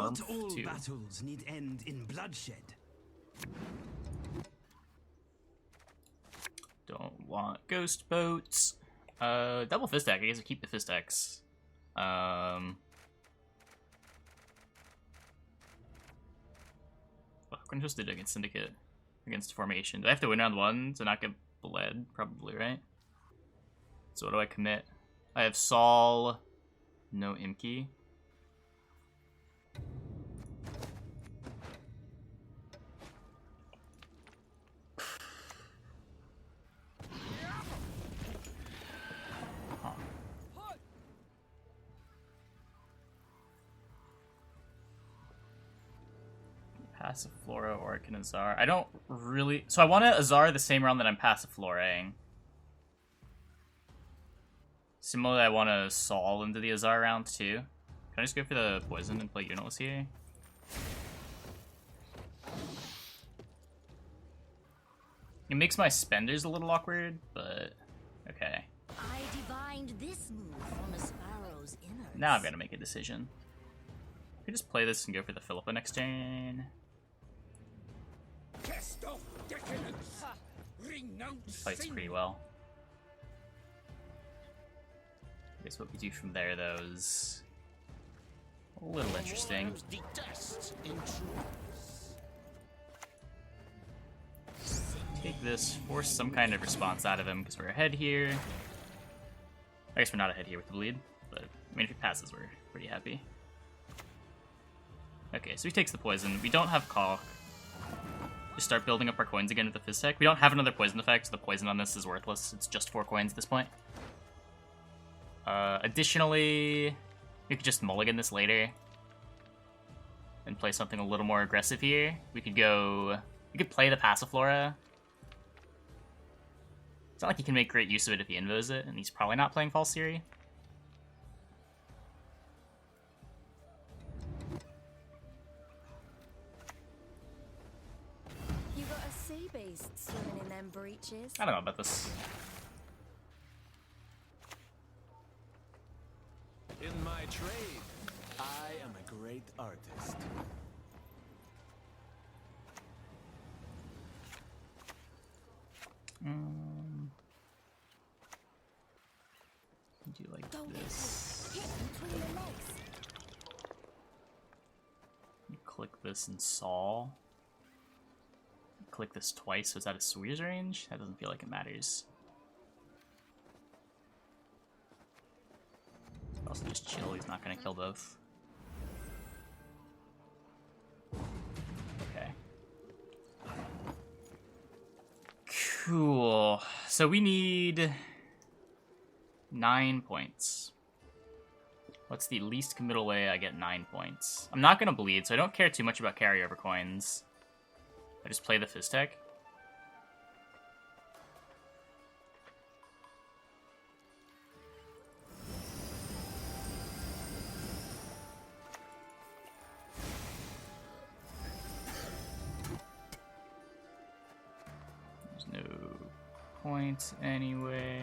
warmth Not all too. battles need end in bloodshed. Don't want ghost boats. Double fist axe. I guess I keep the fist axe. I'm supposed to do against Syndicate, against Formation. Do I have to win round 1 to not get bled? Probably, right? So what do I commit? I have Saul, no Imki. Passiflora or I can Azar. I don't really... So I want to Azar the same round that I'm Passifloraing. Similarly, I want to Sol into the Azar round too. Can I just go for the poison and play Unitless here? It makes my spenders a little awkward, but okay. I divined this move from a sparrow's innards. Now I've got to make a decision. I could just play this and go for the Philippa next turn. Fights pretty well. I guess what we do from there, though, is a little interesting. Take this, force some kind of response out of him, because we're ahead here. I guess we're not ahead here with the bleed, but I mean, if he passes, we're pretty happy. Okay, so he takes the poison. We don't have Caulk. Just start building up our coins again with the Fizz Tech. We don't have another poison effect, so the poison on this is worthless. It's just 4 coins at this point. Additionally, we could just mulligan this later and play something a little more aggressive here. We could play the Passiflora. It's not like he can make great use of it if he invos it, and he's probably not playing False Theory. You got a sea beast swimming in them breeches. I don't know about this. In my trade, I am a great artist. Do like Don't this. hit between the legs. Click this and Saul. Click this twice, so is that a Sweer's range? That doesn't feel like it matters. Also just chill, he's not gonna kill both. Okay. Cool. So we need 9 points. What's the least committal way I get 9 points? I'm not gonna bleed, so I don't care too much about carryover coins. I just play the Fizz Tech. There's no points anyway.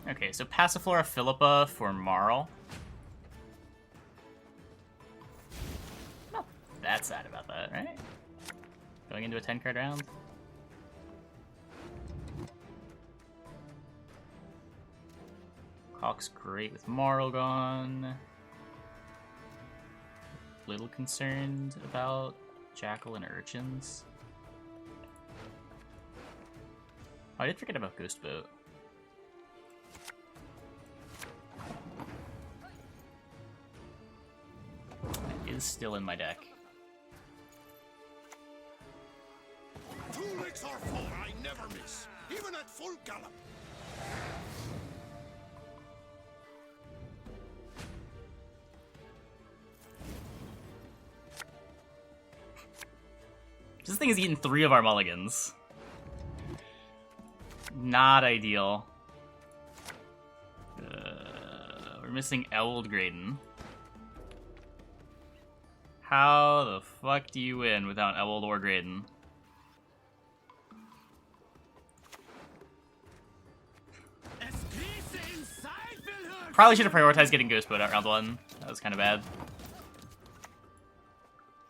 Okay, so Passiflora Philippa for Marl. Not that sad about that, right? Going into a 10-card round. Caulk's great with Marl gone. Little concerned about Jackal and Urchins. Oh, I did forget about Ghost Boat. It is still in my deck. Two legs or four, I never miss, even at full gallop. This thing has eaten 3 of our mulligans. Not ideal. We're missing Eld Graydon. How the fuck do you win without Eld or Graydon? probably should have prioritized getting Ghost Boat out round 1. That was kind of bad.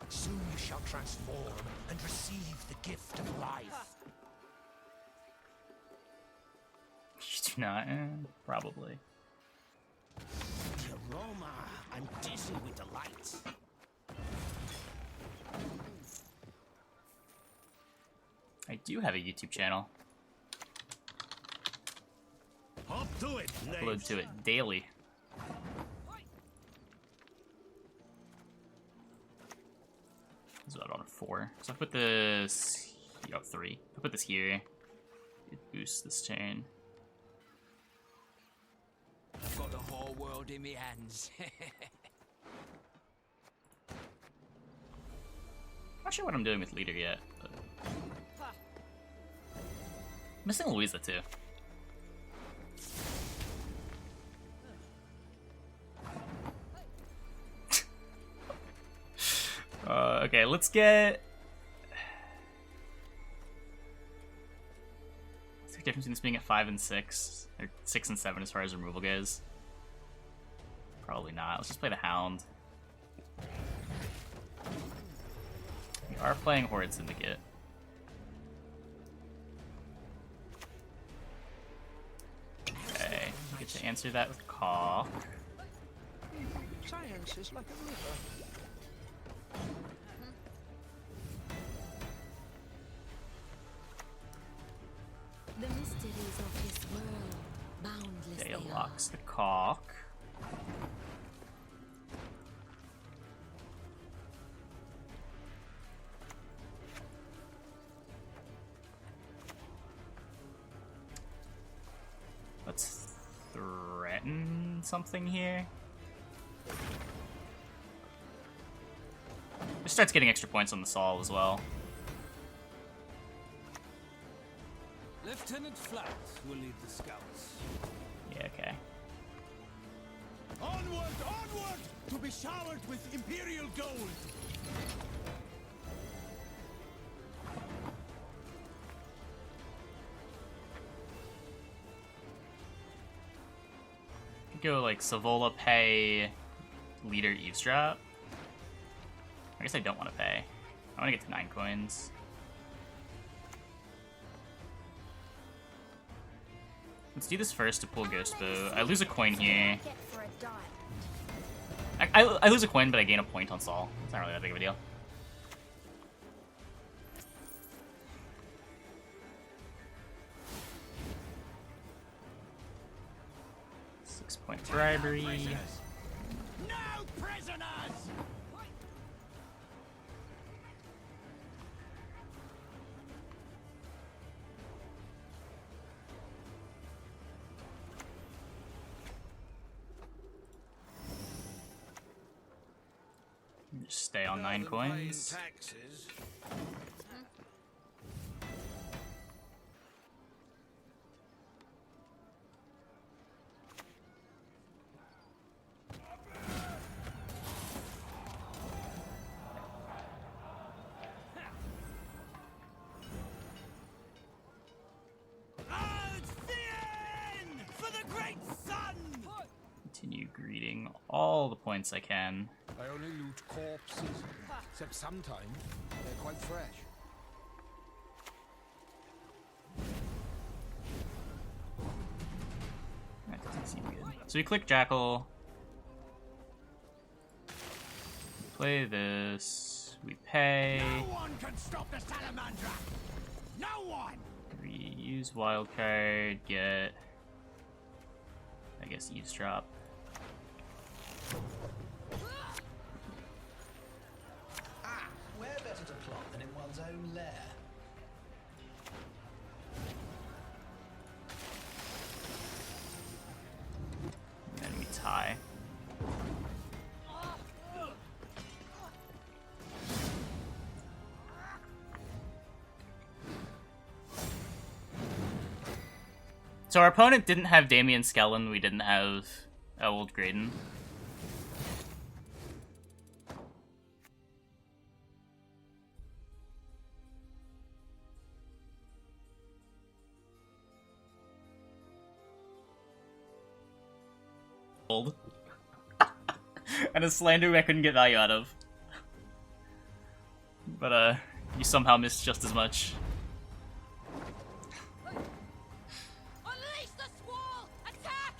Soon you shall transform and receive the gift of life. You do not? Probably. The aroma, I'm dizzy with delight. I do have a YouTube channel. Up to it, Upload to it daily. This is about on a 4. So I put this... Oh, 3. I put this here. It boosts this turn. I've got the whole world in my hands. Not sure what I'm doing with leader yet. But... Missing Louisa too. Okay, let's get... What's the difference between this being at 5 and 6? Or 6 and 7 as far as removal goes? Probably not. Let's just play the Hound. We are playing Hoard Syndicate. Okay, we get to answer that with Caw. Science is like a river. The mysteries of this world, boundless Okay, they are. unlocks the Caulk. Let's threaten something here. Just starts getting extra points on the Sol as well. Lieutenant Flat will lead the scouts. Yeah, okay. Onward, onward, to be showered with Imperial gold. Go like Savola pay, leader eavesdrop. I guess I don't want to pay. I want to get to 9 coins. Let's do this first to pull Ghost Bow. I lose a coin here. I lose a coin, but I gain a point on Sol. It's not really that big of a deal. Point bribery. No prisoners! Just stay on 9 coins. Taxes. Continue greeting all the points I can. I only loot corpses, except sometimes they're quite fresh. That doesn't seem good. So we click Jackal. Play this. We pay. No one can stop the Salamandra! No one! We use wildcard, get, I guess, eavesdrop. Where better to plot than in one's own lair? And then we tie. So our opponent didn't have Damien Skellen, we didn't have Old Graydon. gold. And a slander I couldn't get value out of. But, you somehow missed just as much. Unleash the squall! Attack!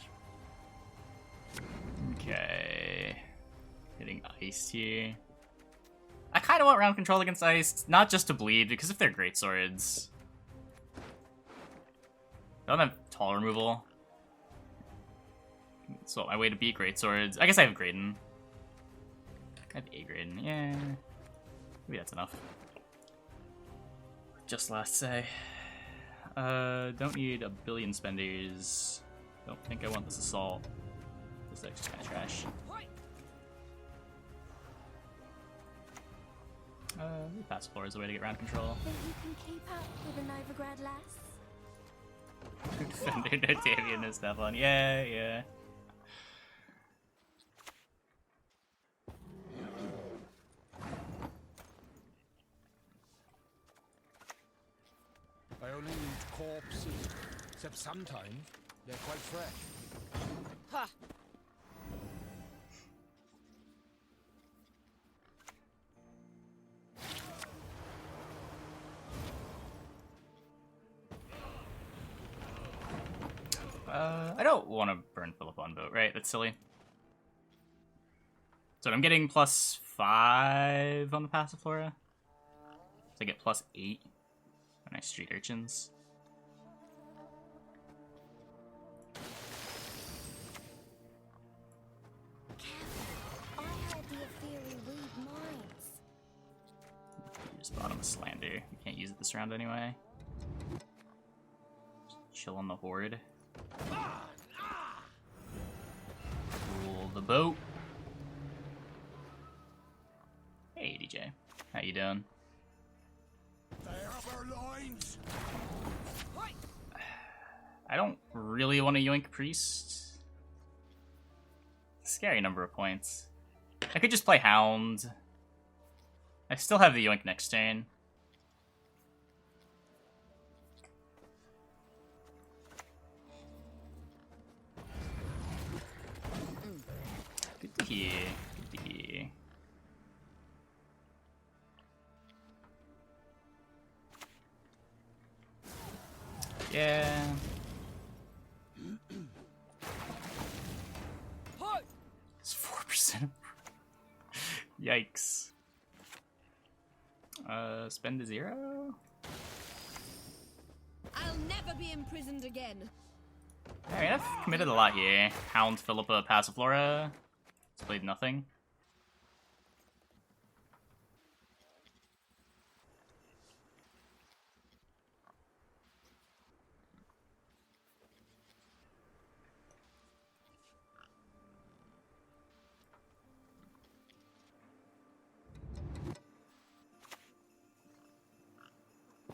Okay. Hitting ice here. I kind of want round control against ice, not just to bleed, because if they're great swords. I don't have tall removal. So my way to beat great swords. I guess I have Graydon. I have a Graydon, yeah. Maybe that's enough. Just last say. Don't need a billion spenders. Don't think I want this assault. This deck's kind of trash. Pass floor is the way to get round control. Think you can keep up with an Novigrad lass? Defender, no Davian, no stuff on. Yeah, yeah. I only eat corpses, except sometimes they're quite fresh. Ha! I don't want to burn Philip on boat, right? That's silly. So I'm getting +5 on the Passiflora. So I get +8 when I street urchins. Careful. I heard the Aetheri read minds. Just bottom a slander. We can't use it this round anyway. Just chill on the Hoard. Pull the boat. Hey DJ, how you doing? They have our lines. I don't really want to yoink Priest. Scary number of points. I could just play Hound. I still have the yoink next turn. Good to hear. Good to hear. Yeah. It's 4%. Yikes. Spend a 0? I'll never be imprisoned again. Alright, I've committed a lot here. Hound, Philippa, Passiflora. It's played nothing.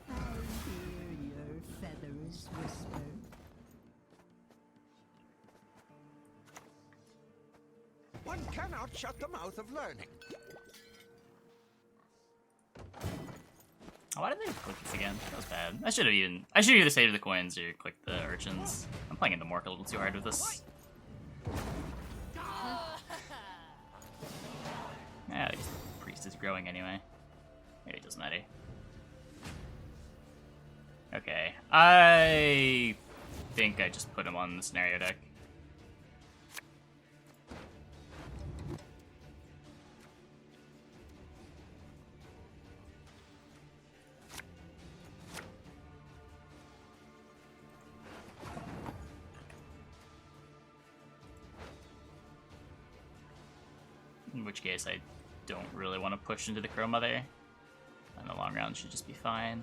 I hear your feathers whisper. One cannot shut the mouth of learning. Oh, why did they click this again? That was bad. I should have either saved the coins or clicked the urchins. I'm playing into Mork a little too hard with this. Yeah, the priest is growing anyway. Maybe it doesn't matter. Okay, I think I just put him on the scenario deck. In which case, I don't really want to push into the Crow Mother. In the long run, should just be fine.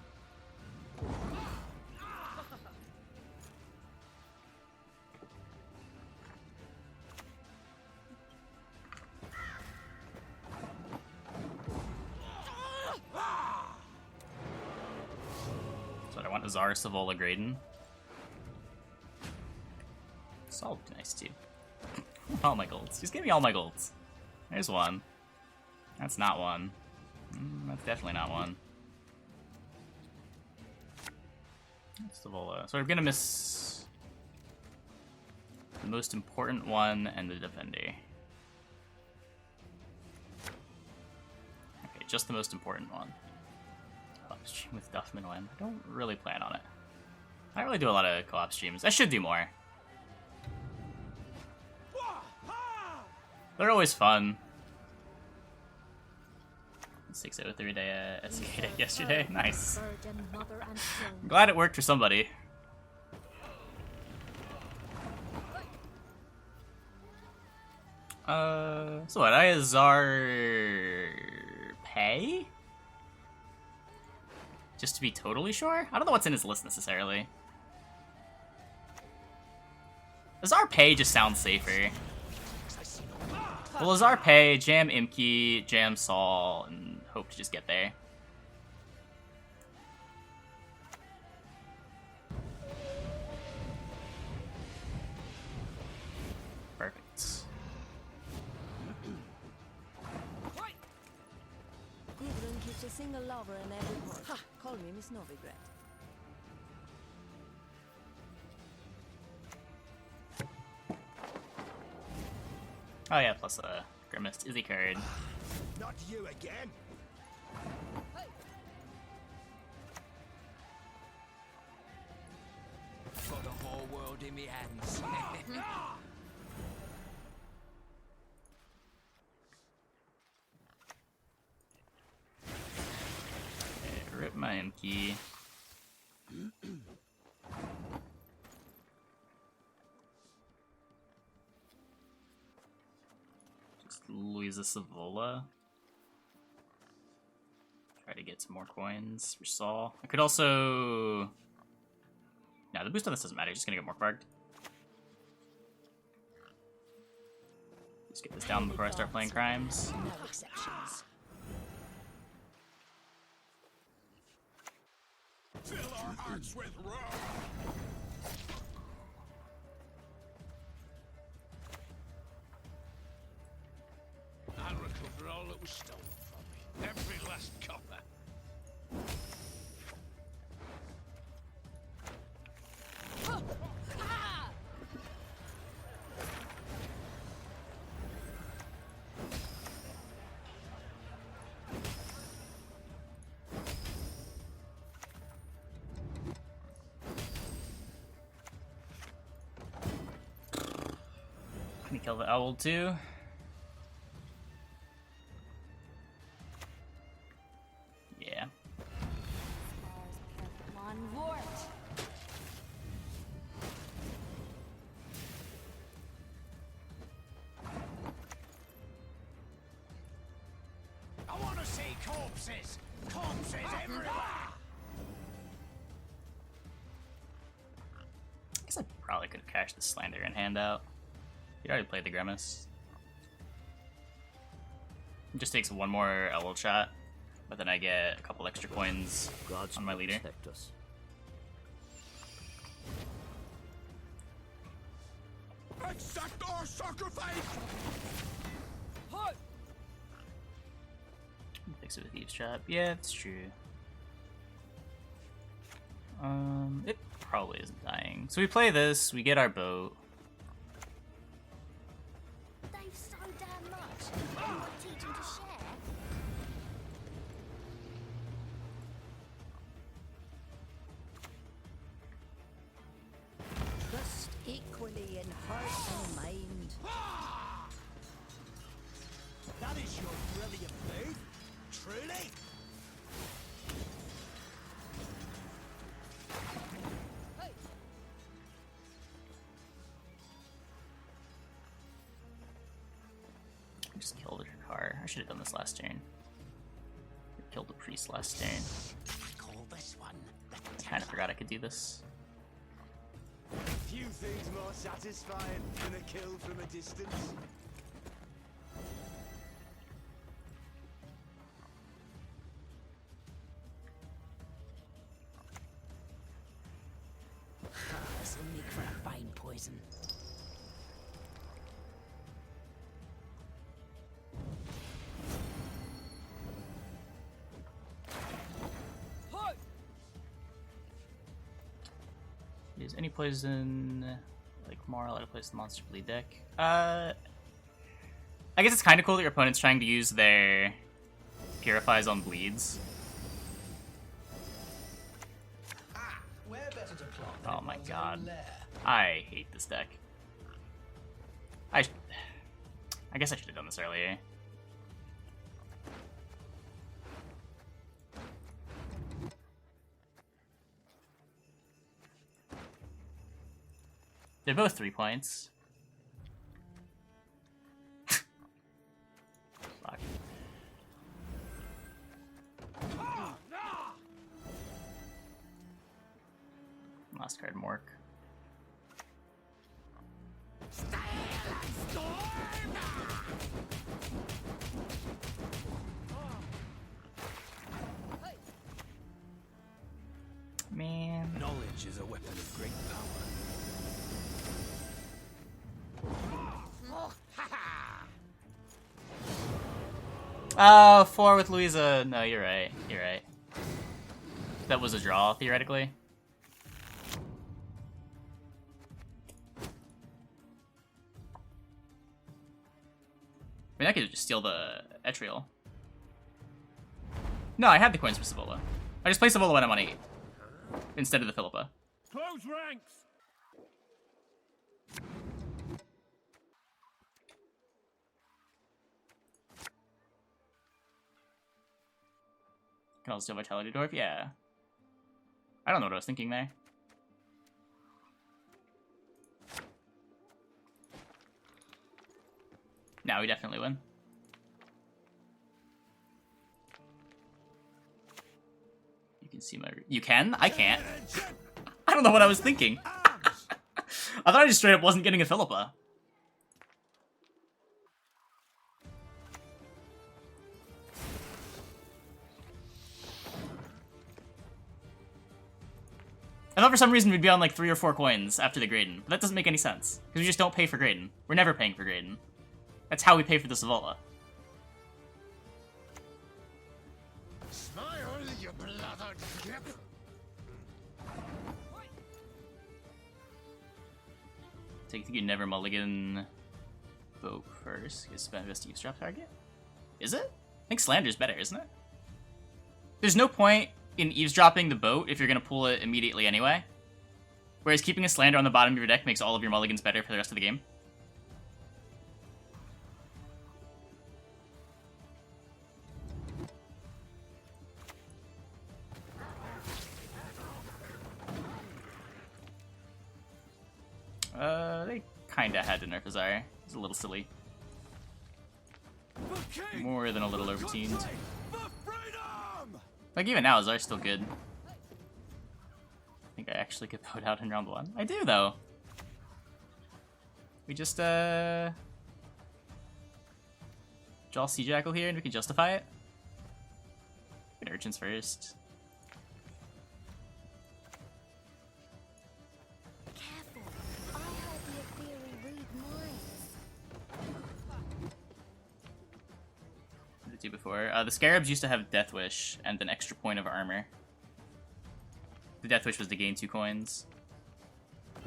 So I want Azar, Savola, Graydon. Salt would be nice too. All my golds. Just give me all my golds. There's one. That's not one. That's definitely not one. That's Savola. So we're gonna miss The most important one and the defender. Okay, just the most important one. Co-op stream with Duffman when. I don't really plan on it. I don't really do a lot of co-op streams. I should do more. They're always fun. 603 day SK day yesterday. Nice. I'm glad it worked for somebody. So what? I Azar pay? Just to be totally sure? I don't know what's in his list necessarily. Azar pay just sounds safer. Well, Azar pay, jam Imki, jam Saul, and hope to just get there. Perfect. Gudrun keeps a single lover in every port. Ha! Call me Miss Novigret. Oh yeah, plus Grimace Izzy card. Not you again. Got the whole world in me hands. Okay, rip my Imki. Luisa Savola. Try to get some more coins for Saul. I could also... No, the boost on this doesn't matter. Just gonna get more card. Just get this down before I start playing crimes. No exceptions. Fill our hearts with wrath. I'll recover all that was stolen from me. Every last copper. Can you kill the owl too? Yeah. One wart. I want to see corpses. Corpses everywhere. I guess I probably could have cashed the Slander and hand out. He already played the Grimace. It just takes one more Owl shot, but then I get a couple extra coins on my leader. Accept our sacrifice. Fix it with Eavesdrop. Yeah, it's true. It probably isn't dying. So we play this, we get our boat. They've so damn much. You want to teach them to share? Trust equally in heart and mind. That is your brilliant move. Truly. Just killed her car. I should have done this last turn. Killed the priest last turn. Call this one. Kinda forgot I could do this. Few things more satisfying than a kill from a distance. This will make for a fine poison. Is any poison like moral out of place the monster bleed deck. I guess it's kind of cool that your opponent's trying to use their Purifies on bleeds. Where better to plot than Oh in my one's god. own lair? I hate this deck. I guess I should have done this earlier. They're both 3 points. Fuck. Last card, Mork. Man. Knowledge is a weapon of great power. Oh, 4 with Louisa. No, you're right. You're right. That was a draw, theoretically. I mean, I could just steal the Etriol. No, I had the coins for Savola. I just play Savola when I'm on 8. Instead of the Philippa. Close ranks! Can also steal Vitality Dwarf? Yeah. I don't know what I was thinking there. Now we definitely win. You can see my... You can? I can't. I don't know what I was thinking. I thought I just straight up wasn't getting a Philippa. I thought for some reason we'd be on like 3 or 4 coins after the Graydon, but that doesn't make any sense. Because we just don't pay for Graydon. We're never paying for Graydon. That's how we pay for the Savola. Smile, you blooded gip! So you think you'd never mulligan vote first? Because spend best eavesdrop target? Is it? I think Slander's better, isn't it? There's no point in eavesdropping the boat if you're going to pull it immediately anyway. Whereas keeping a Slander on the bottom of your deck makes all of your mulligans better for the rest of the game. They kinda had to nerf Azar. It's a little silly. More than a little overteamed. Like, even now, Azar's still good. I think I actually could vote out in round 1. I do, though. We just, draw Sea Jackal here and we can justify it. Get Urchins first. Careful. I heard the Ethereal read minds. What did it do before? The Scarabs used to have Death Wish and an extra point of armor. The Death Wish was to gain 2 coins.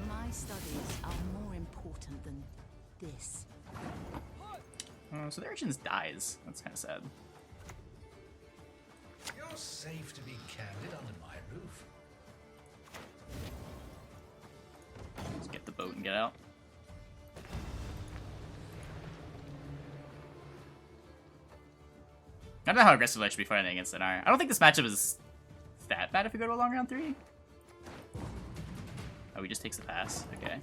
My studies are more important than this. So the Urchins dies. That's kind of sad. You're safe to be candid under my roof. Let's get the boat and get out. I don't know how aggressively I should be fighting against NR. I don't think this matchup is that bad if we go to a long round 3. Oh, he just takes the pass. Okay.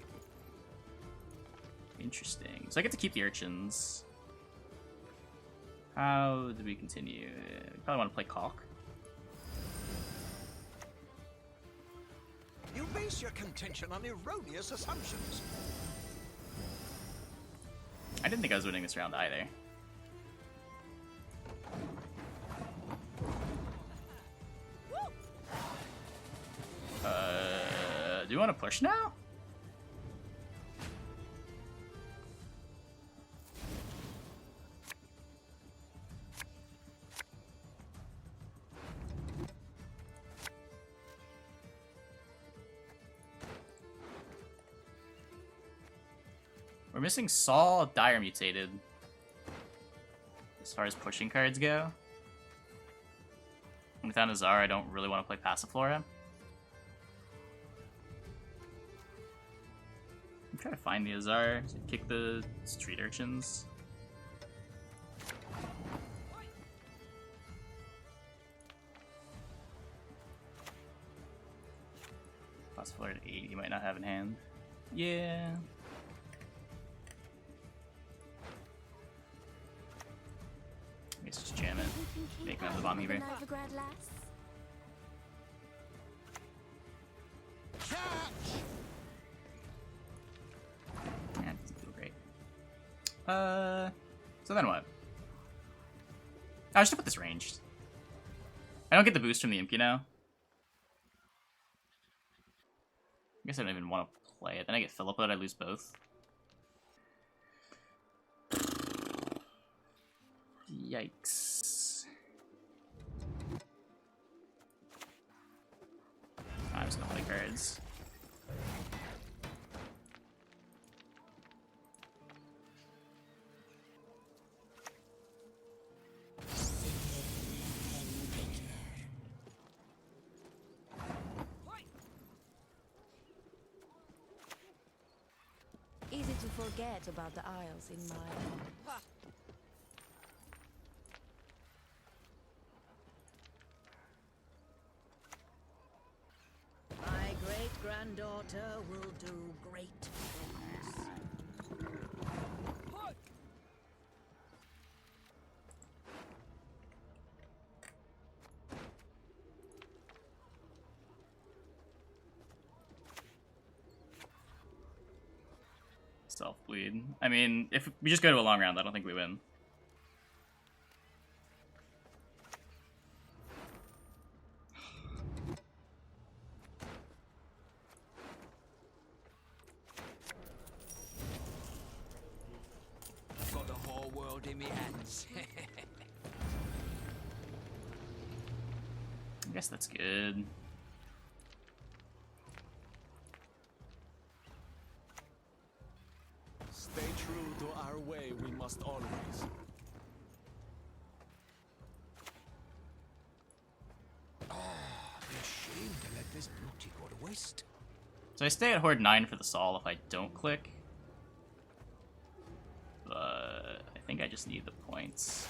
Interesting. So I get to keep the Urchins. How do we continue? We probably want to play Caulk. You base your contention on erroneous assumptions. I didn't think I was winning this round either. Do you want to push now? We're missing Saul, Dire Mutated. As far as pushing cards go. Without Azar, I don't really want to play Passiflora. I'm trying to find the Azar to kick the street urchins. Passiflora at 8, you might not have in hand. Yeah. I guess just jam it. Make him have the bomb heaver. Yeah, it doesn't feel great. So then what? I should put this ranged. I don't get the boost from the Imp, you know? I guess I don't even want to play it. Then I get Philippa, I lose both. Yikes. I'm just gonna play cards. Easy to forget about the Isles in Myamon. My great-granddaughter will do great things. Self-bleed. I mean, if we just go to a long round, I don't think we win. Got the whole world in me hands. I guess that's good. Stay true to our way, we must always. Be ashamed to let this beauty go to waste. So I stay at Hoard 9 for the Sol if I don't click. But I think I just need the points.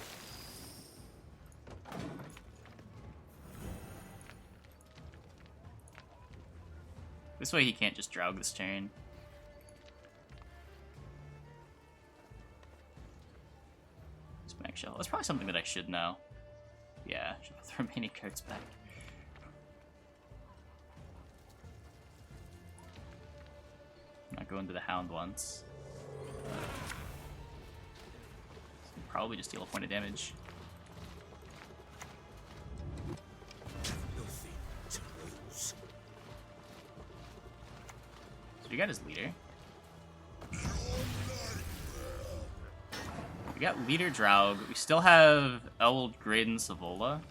This way he can't just Draug this turn. Smack Shell. That's probably something that I should know. Yeah, I should put the remaining cards back. I'm not going to the Hound once. So probably just deal a point of damage. Nothing to lose. So we got his leader. We got leader Draug. We still have Eld, Graydon, Savola.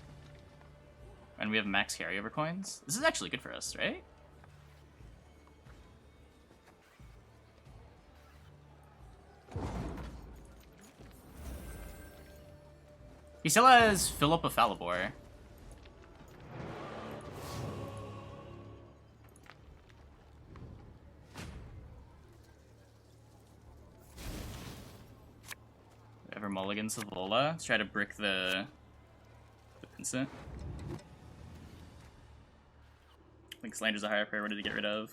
And we have max carryover coins. This is actually good for us, right? He still has Philippa Falibor. Ever Mulligan Savola. Let's try to brick the Vincent. I think Slander's a higher priority to get rid of.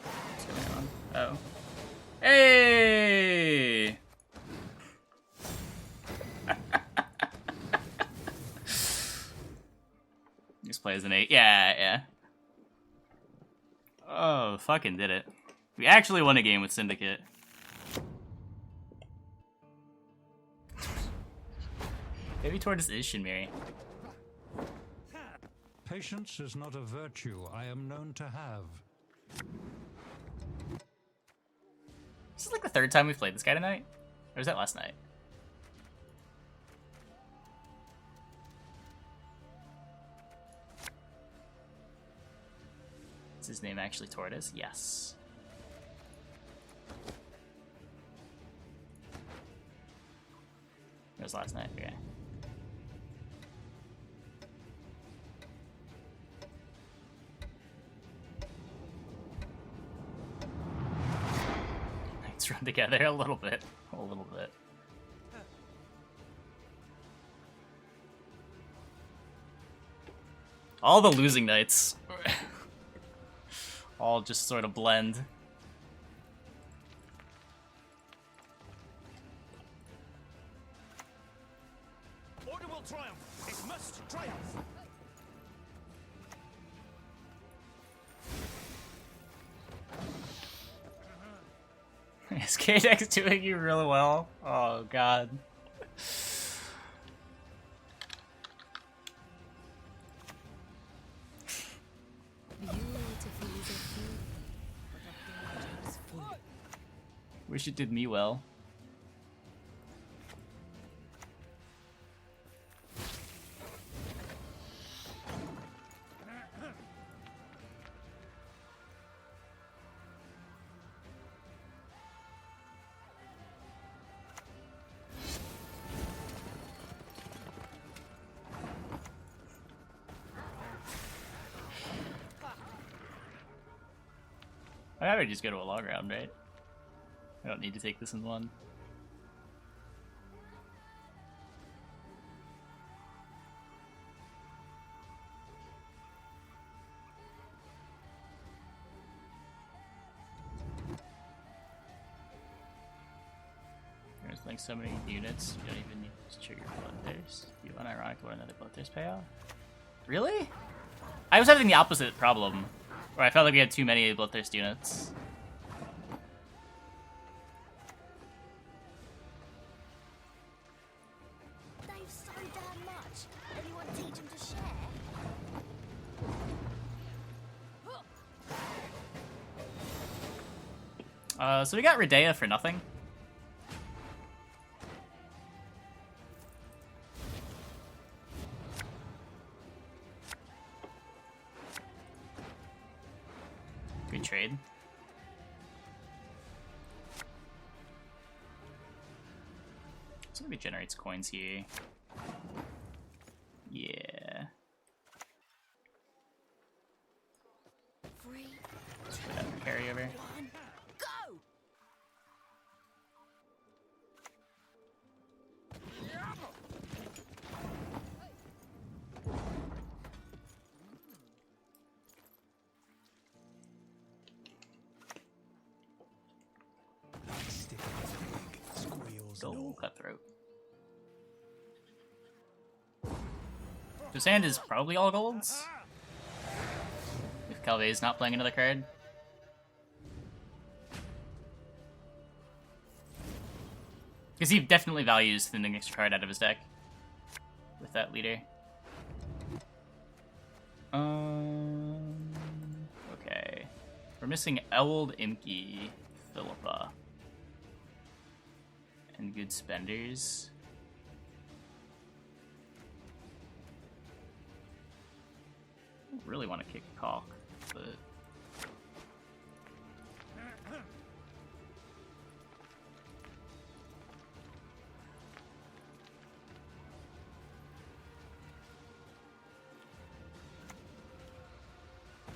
What's going on? Oh. Hey! Just play as an 8. Yeah. Oh, fucking did it. We actually won a game with Syndicate. Maybe Tortoise is Shinmiri. Patience is not a virtue I am known to have. This is like the third time we've played this guy tonight? Or was that last night? Is his name actually Tortoise? Yes. was last night. Okay. Let's run together a little bit. A little bit. All the losing nights. All just sort of blend. Order will triumph. It must triumph. Is KDEX doing you really well? Oh god. Wish it did me well. I would just go to a log round, right? I don't need to take this in one. There's like so many units, you don't even need to trigger bloodthirst. You unironic what another bloodthirst payoff? Really? I was having the opposite problem, where I felt like we had too many bloodthirst units. So we got Redea for nothing. Good trade. So maybe generates coins here. Yeah. Let's put that for carryover. Go cutthroat. His hand is probably all golds. If Calve's not playing another card. Because he definitely values thinning an extra card out of his deck with that leader. Okay. We're missing Eld, Imki, Philippa. And good spenders. I really want to kick a cock, but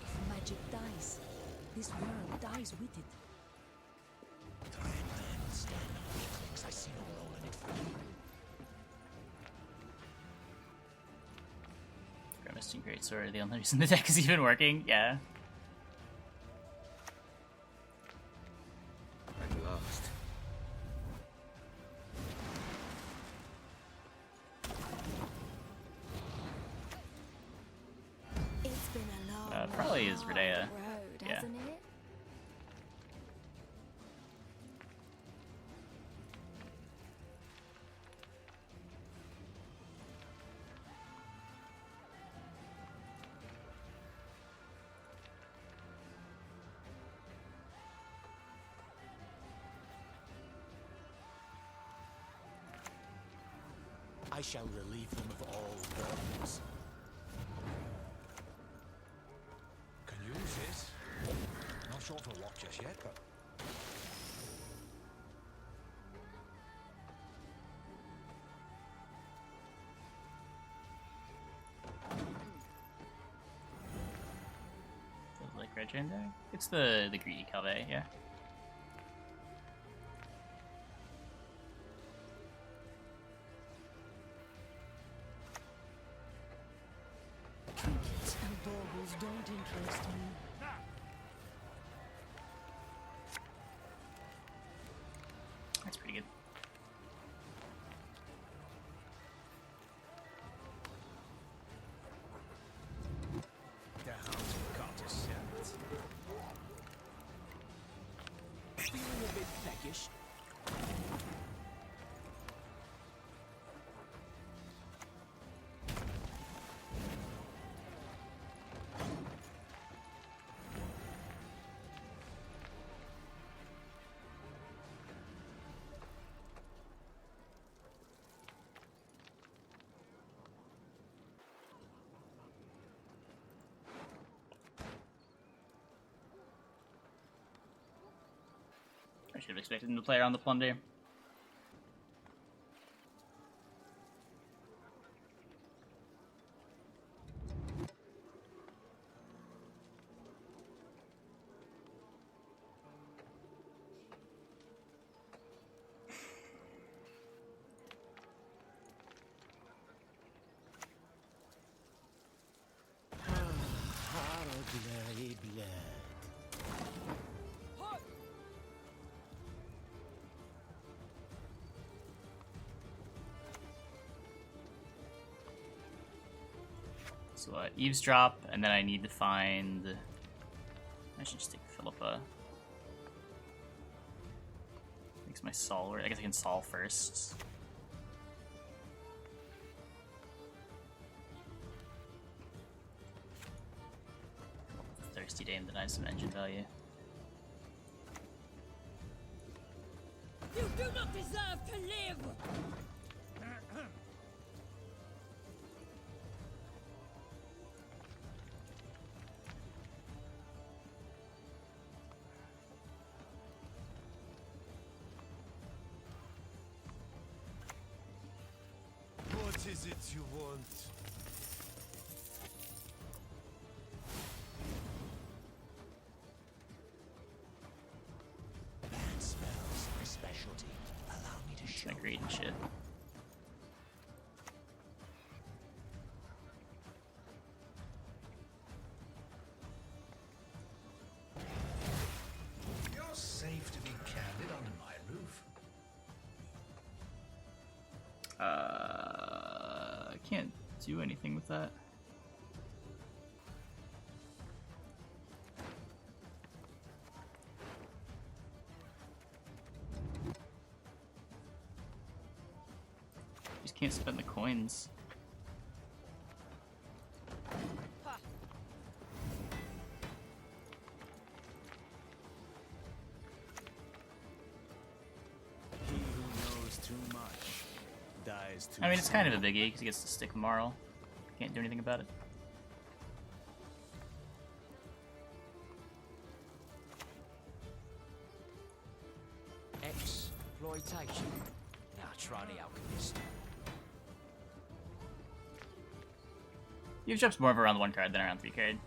If magic dies, this world dies with it. I see no role in it for you. Grimacing Greatsword, the only reason the deck is even working, yeah. At last. It's been a long, Probably is Redea. road, Yeah. hasn't it? I shall relieve them of all burdens. Can use this. Not sure for what just yet, but red chain there? It's the greedy Calvé, yeah. Trinkets and baubles don't interest me. That's pretty good. The hounds have got to scent. Feeling a bit peckish. I should have expected him to play around the plunder. Bloody blood. So eavesdrop, and then I need to find. I should just take Philippa. Makes my Sol work. I guess I can Sol first. Thirsty Dame denies some engine value. You do not deserve to live! What is it you want? Bad smells, my specialty. Allow me to show Like great and shit. You're safe to be candid under my roof. I can't do anything with that. Just can't spend the coins. He who knows too much dies too I mean, it's soon. kind of a biggie because he gets to stick Marl. Can't do anything about it. Exploitation. Now try the alchemist. Eavesdrop's more of around 1 card than around 3 card.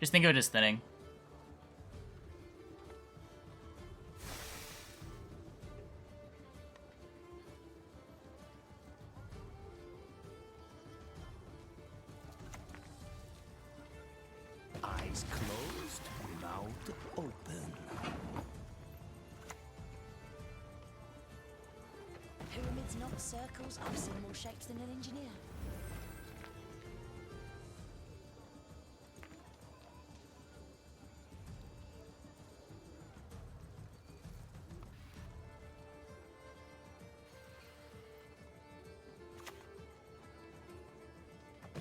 Just think of it as thinning. Eyes closed, mouth open. Pyramids, not circles. I've seen more shapes than an engineer.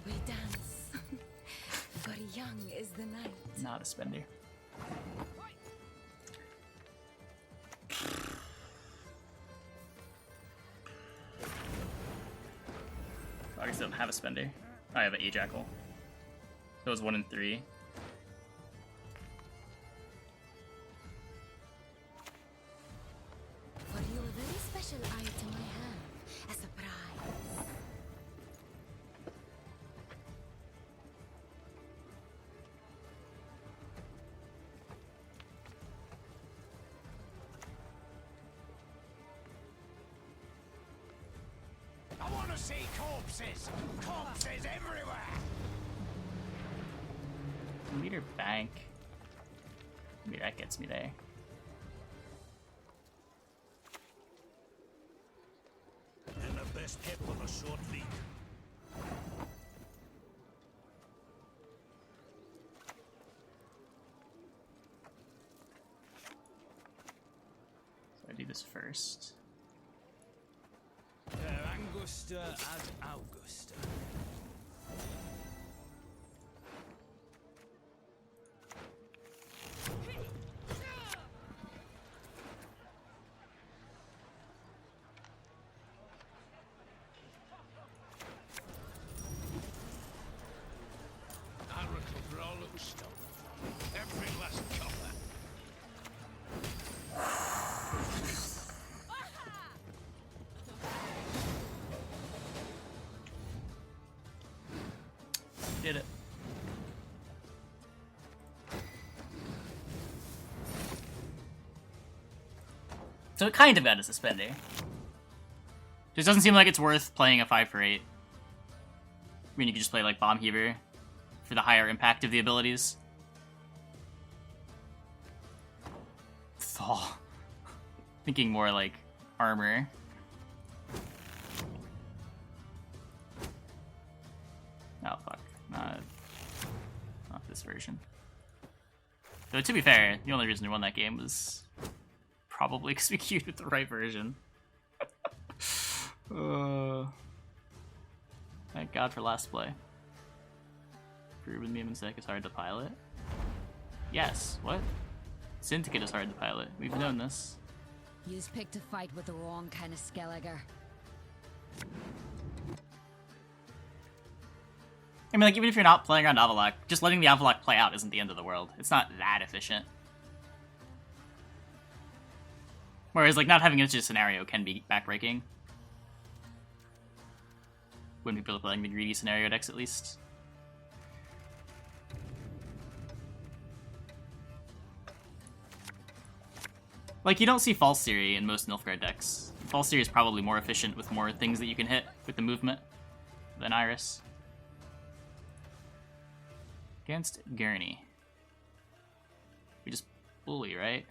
We dance. For young is the night. Not a spender. I guess I don't have a spender. I have an Ajackal. That was 1 and 3. For you, a very special item I have. A surprise. want to see corpses? Corpses everywhere! Meter bank. Maybe that gets me there. And the best kept on a short lead. So I do this first. Angusta ad Augusta. I'll recover all that was stolen from me. Every last copper. Did it. So it kind of got a suspender. Just doesn't seem like it's worth playing a 5 for 8. I mean, you could just play like Bomb Heaver for the higher impact of the abilities. Thaw. Thinking more like armor. Oh fuck. Not this version. Though to be fair, the only reason we won that game was probably because we queued with the right version. Thank God for last play. Proven Myamon Sec is hard to pilot. Yes, what? Syndicate is hard to pilot. We've known this. Yous picked a fight with the wrong kind of Skelliger. I mean, like, even if you're not playing around Avalok, just letting the Avalok play out isn't the end of the world. It's not that efficient. Whereas, like, not having an instance scenario can be backbreaking. When people are playing the greedy scenario decks, at least. Like, you don't see False Theory in most Nilfgaard decks. False Theory is probably more efficient with more things that you can hit with the movement than Iris. Against Gurney. We just bully, right?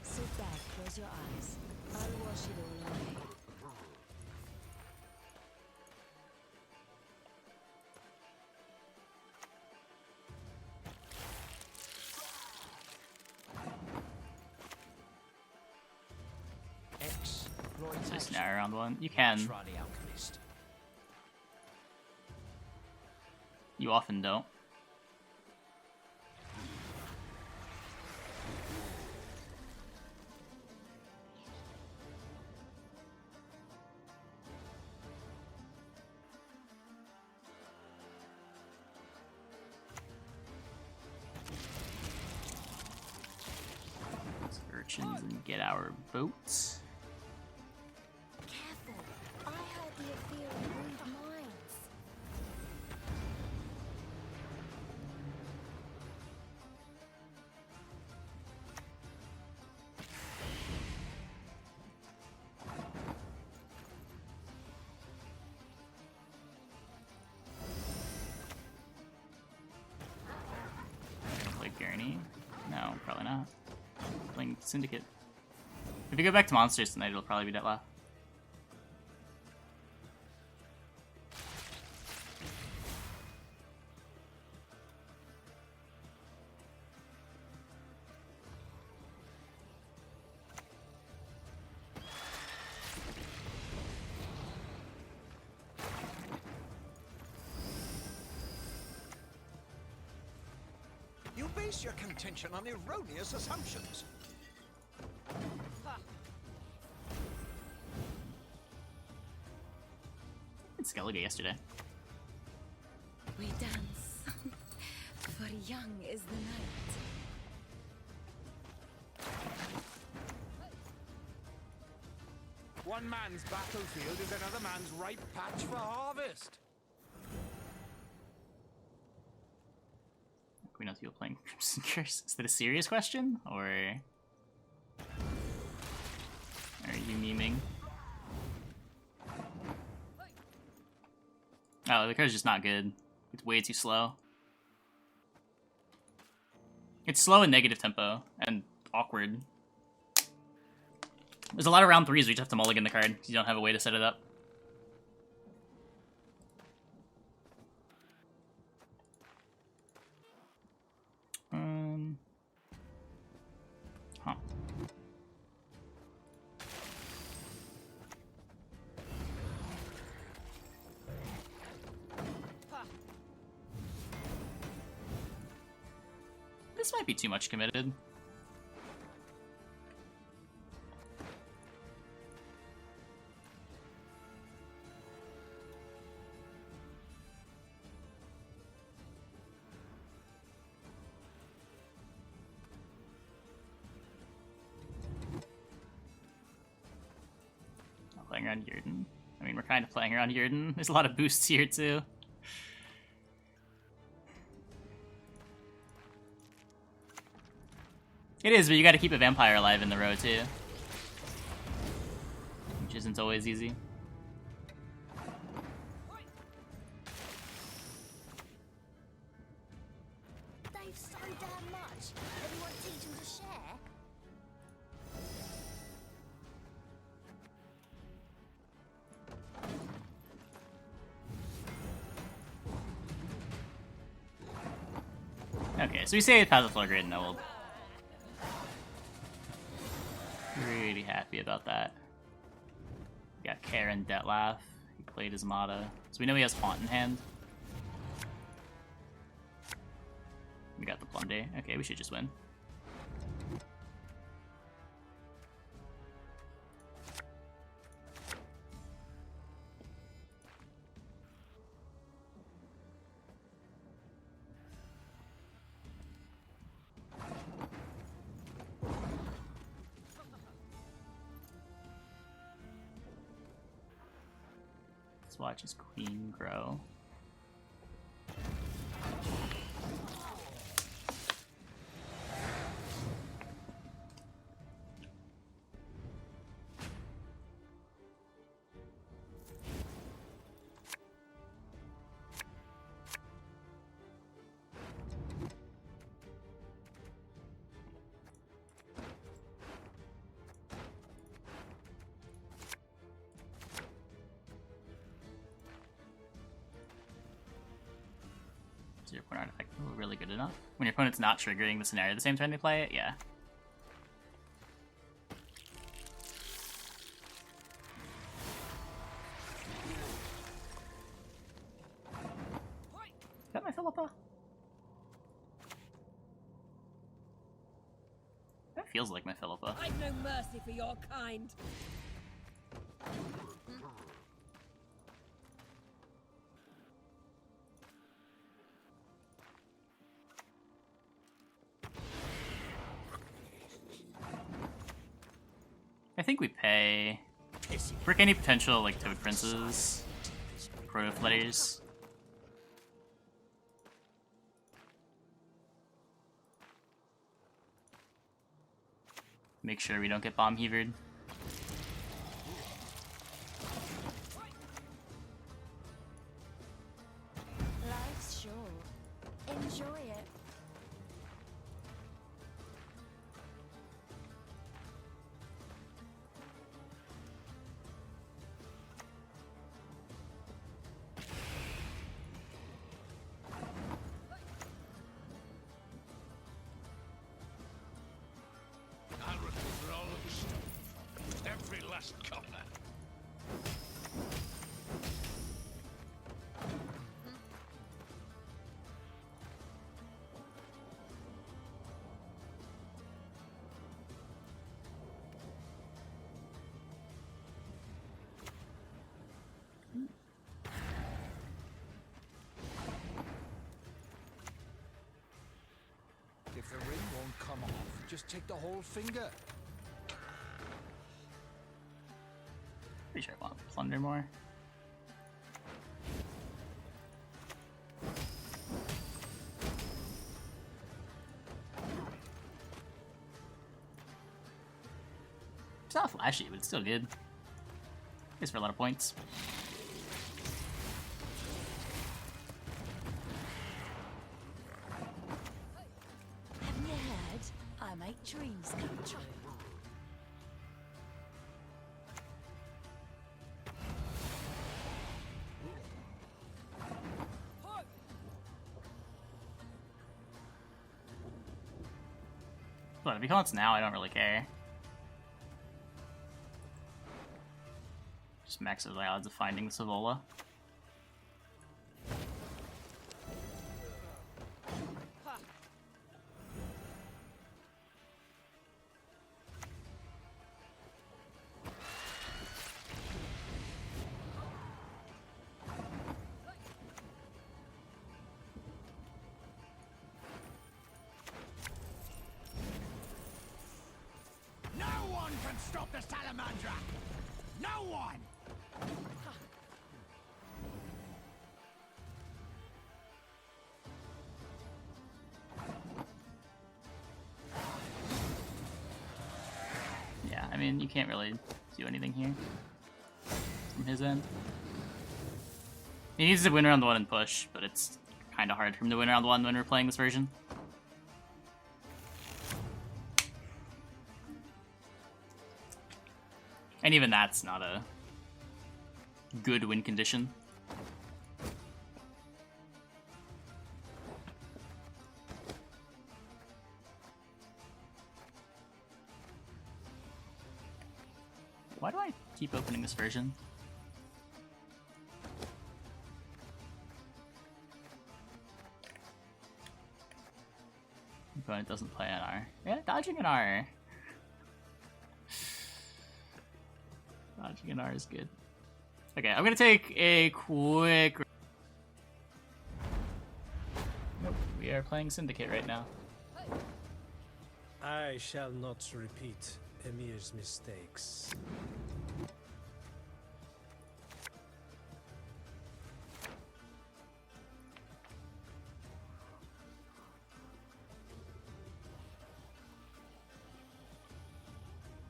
Sit back, close your eyes. I'll wash it all away. Just snare around one. You can. Try the alchemist. You often don't. Let's urchins and get our boats. Careful. I heard the affair read minds. Play Gurney? No, probably not. Playing Syndicate. If you go back to monsters tonight, it'll probably be Dettlaff. You base your contention on erroneous assumptions. It's Skellige yesterday. We dance, for young is the night. One man's battlefield is another man's ripe patch for harvest. Queen of Steel playing Crimson Curse. Is that a serious question? Or are you memeing? Oh, the card's just not good. It's way too slow. It's slow and negative tempo, and awkward. There's a lot of round 3s where you just have to mulligan the card, because you don't have a way to set it up. Huh. This might be too much committed. Not playing around Yurden. I mean, we're kind of playing around Yurden. There's a lot of boosts here, too. It is, but you gotta keep a vampire alive in the row, too. Which isn't always easy. They've so damn much. Everyone teach them to share. Okay, so we say it has a floor grid, and we'll really happy about that. We got Karen Detlaf. He played his Mata. So we know he has Font in hand. We got the Plunder. Okay, we should just win. Let's watch his queen grow. Your opponent artifact really good enough? When your opponent's not triggering the scenario the same time they play it? Yeah. Is that my Philippa? That feels like my Philippa. I've no mercy for your kind. I think we pay. Brick any potential like Toad Princes, Proto Flutters. Make sure we don't get bomb heavered. Life's short. Enjoy it. I'll recover all that was stolen from me. Every last copper. If the ring won't come off, just take the whole finger. Pretty sure I want to plunder more. It's not flashy, but it's still good. It's for a lot of points. Dreams come true. But if he hunts now, I don't really care. Just maxes my odds of finding the Savola. No one can stop the Salamandra! No one! Yeah, I mean, you can't really do anything here from his end. He needs to win round 1 and push, but it's kind of hard for him to win round 1 when we're playing this version. And even that's not a good win condition. Why do I keep opening this version? Opponent doesn't play an R. Yeah, dodging an R. Dodging an R is good. Okay, I'm gonna take a quick... Nope, we are playing Syndicate right now. I shall not repeat Emir's mistakes.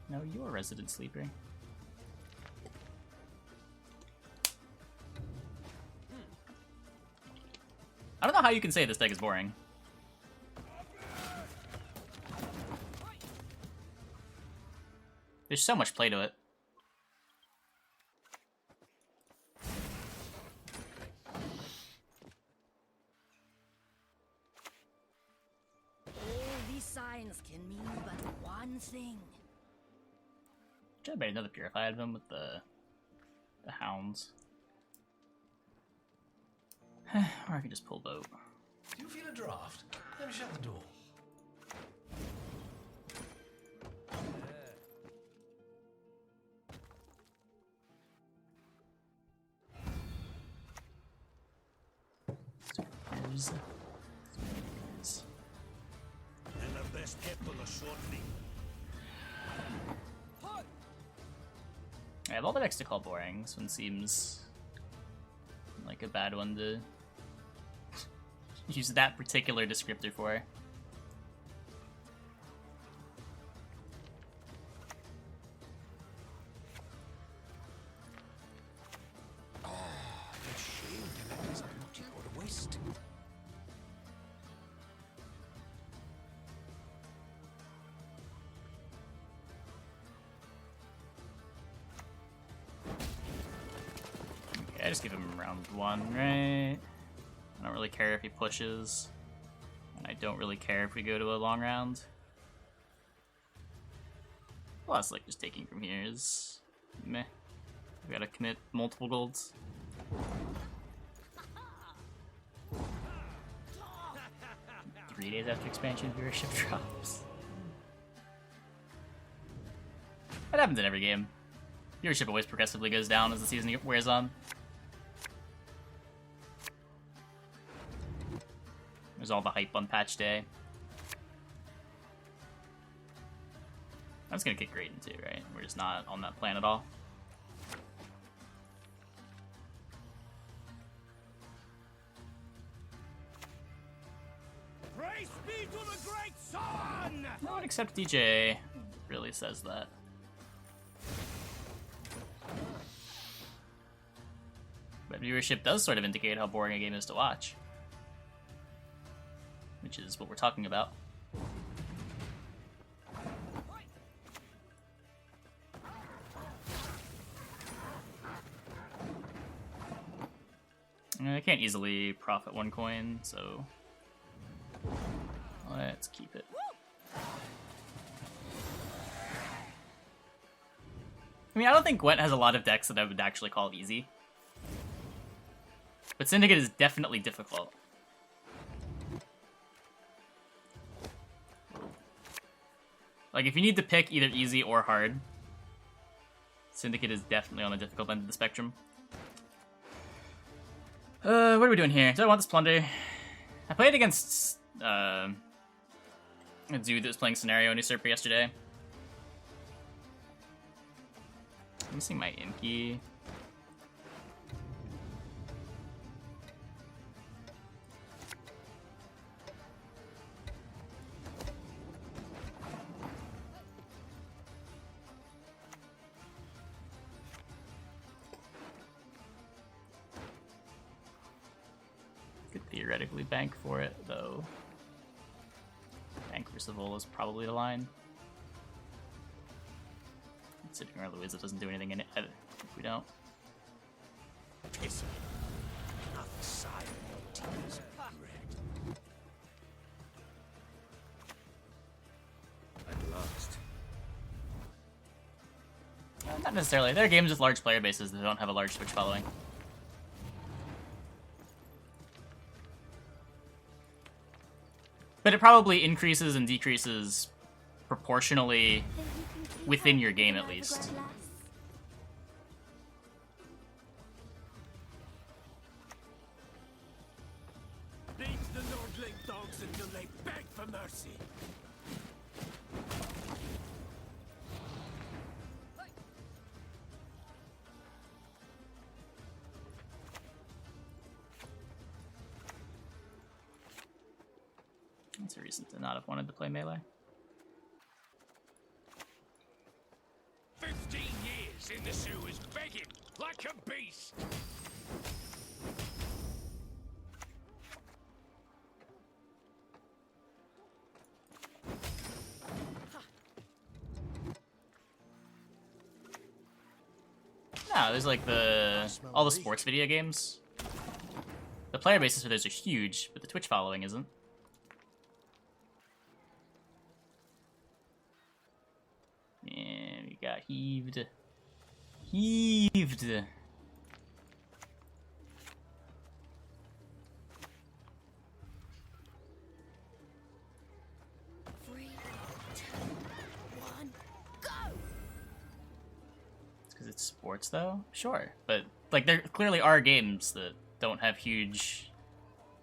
No, you're a resident sleeper. I don't know how you can say this deck is boring. There's so much play to it. All these signs can mean but one thing. Should have made another Purify out of him with the hounds. Or I can just pull boat. Do you feel a draft? Let me shut the door. Here's... And the best kept on the shortening. I have all the decks to call boring. This one seems like a bad one to use that particular descriptor for. It's shame to let this beauty go to waste. Okay, I just give him round 1, right? I don't really care if he pushes, and I don't really care if we go to a long round. Plus, like, just taking from here is meh. We gotta commit multiple golds. Three days after expansion, viewership drops. That happens in every game. Viewership always progressively goes down as the season wears on. There's all the hype on patch day. I'm just gonna kick Graydon too, right? We're just not on that plan at all. Praise be to the great sun! No one except DJ really says that. But viewership does sort of indicate how boring a game is to watch. Which is what we're talking about. I can't easily profit 1 coin, so let's keep it. I mean, I don't think Gwent has a lot of decks that I would actually call easy. But Syndicate is definitely difficult. Like, if you need to pick either easy or hard, Syndicate is definitely on the difficult end of the spectrum. What are we doing here? Do I want this Plunder? I played against a dude that was playing Scenario and Usurper yesterday. I'm missing my Imki. Could theoretically bank for it, though. Bank for Savola is probably the line. Sitting around Louisa doesn't do anything in it either, if we don't. Pissing. Another side of your tears are red. At last. Not necessarily. There are games with large player bases that don't have a large Twitch following. But it probably increases and decreases proportionally within your game, at least. Leave the lordling dogs until they beg for mercy. That's a reason to not have wanted to play melee. 15 years in the sewers begging like a beast. No, there's like all the sports video games. The player bases for those are huge, but the Twitch following isn't. And we got heaved. Heaved! Three, two, one, go! It's because it's sports, though? Sure. But, like, there clearly are games that don't have huge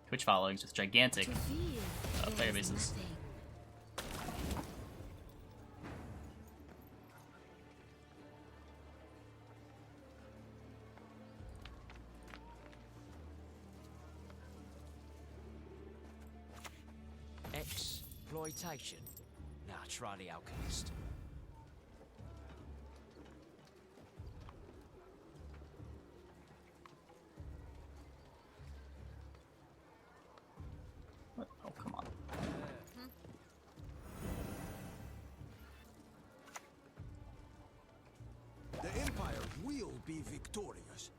Twitch followings with gigantic player bases. Exploitation. Now try the alchemist. What? Oh, come on. The Empire will be victorious.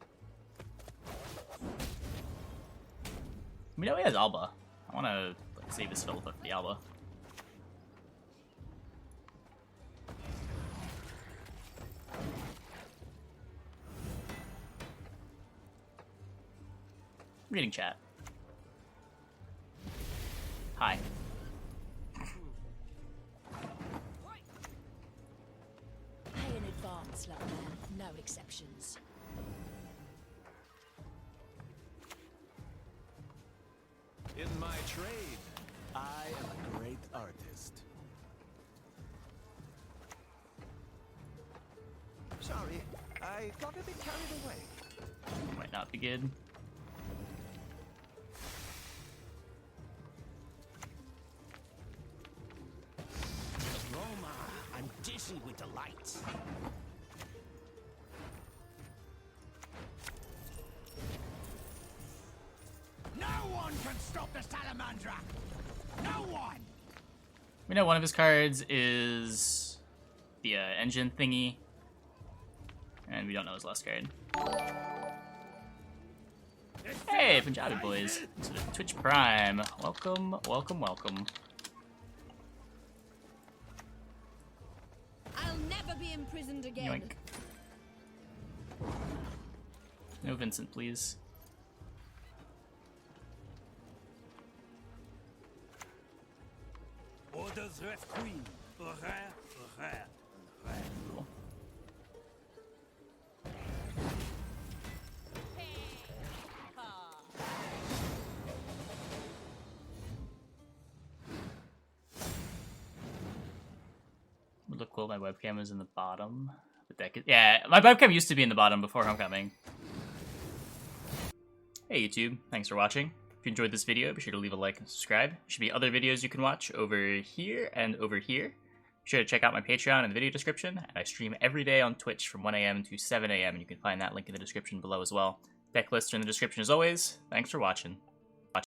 We know he has Alba. I want to save his Philippa for the Alba. Reading chat. Hi. Pay in advance, like that. No exceptions. In my trade, I am a great artist. Sorry, I got a bit carried away. Might not be good. Roma, I'm dizzy with the lights. No one can stop the Salamandra! No one! We know one of his cards is the engine thingy. And we don't know his last card. Hey, Punjabi boys. To the Twitch Prime. Welcome, welcome, welcome. I'll never be imprisoned again. Yoink. No Vincent, please. Orders ref queen. Rare. Cool. Would look cool. My webcam was in the bottom. The deck is, yeah, my webcam used to be in the bottom before Homecoming. Hey YouTube, thanks for watching. If you enjoyed this video, be sure to leave a like and subscribe. There should be other videos you can watch over here and over here. Be sure to check out my Patreon in the video description, and I stream every day on Twitch from 1 AM to 7 AM, and you can find that link in the description below as well. Deck lists are in the description as always. Thanks for watching.